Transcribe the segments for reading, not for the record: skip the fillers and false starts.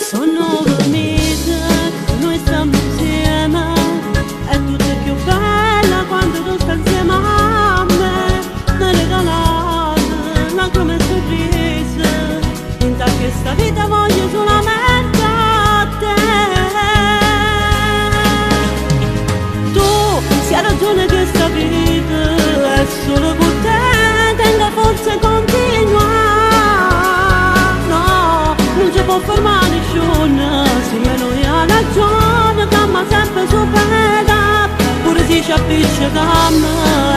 Sono venite, noi stiamo insieme, è tutto più bella quando tu stai insieme a me. Mi regalate lacrime e sorrisi, in questa vita voglio solamente a te. Tu si ha ragione che sta vita è solo con te, tenga forza e continua. No, non ci può fermare nessuno, se noi ha ragione, camma sempre supera. Pure se ci appiccichiamo,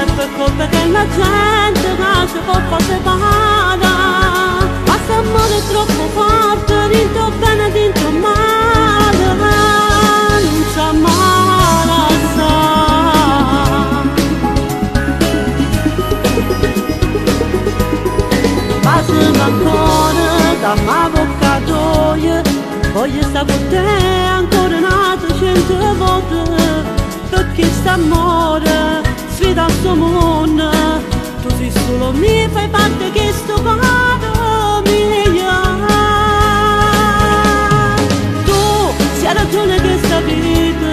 è per colpa che la gente non si può far separare. Ma se amore è troppo forte, dentro bene, dentro male, non c'è male assai. Passami ancora da m'avvocatoia, voglio stare con te ancora un'altra 100 volte, perché st'amore sfida il suo mondo. Tu sei solo mio, fai parte di sto cuore mio. Tu si ha ragione che sta vita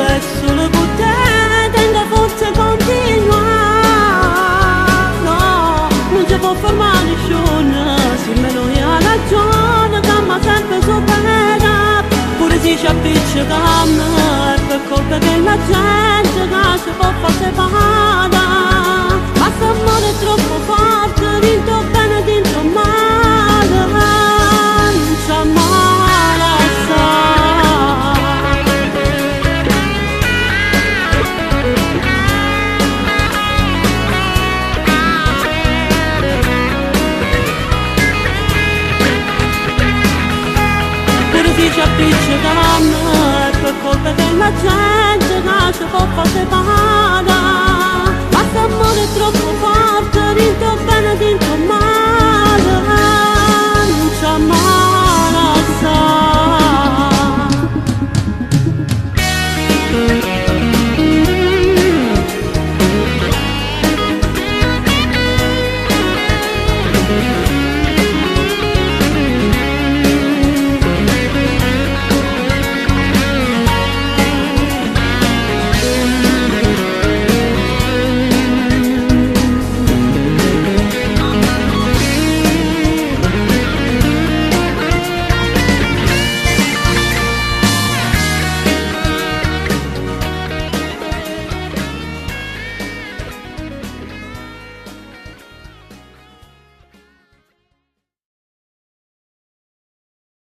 è solo con te, tenga forza e continua. No, non ci può fermare nessuno, se me noi ha ragione, camma sempre supera. Pure se ci appiccichiamo, è per colpa che la gente non si può far separare. Ma se amore è troppo forte, dentro bene, dentro male, non c'è male assai. Pure se ci appiccichiamo, è per colpa che la gente non si può far separare. Ma se amore è troppo forte, dentro bene, dentro male, non c'è male.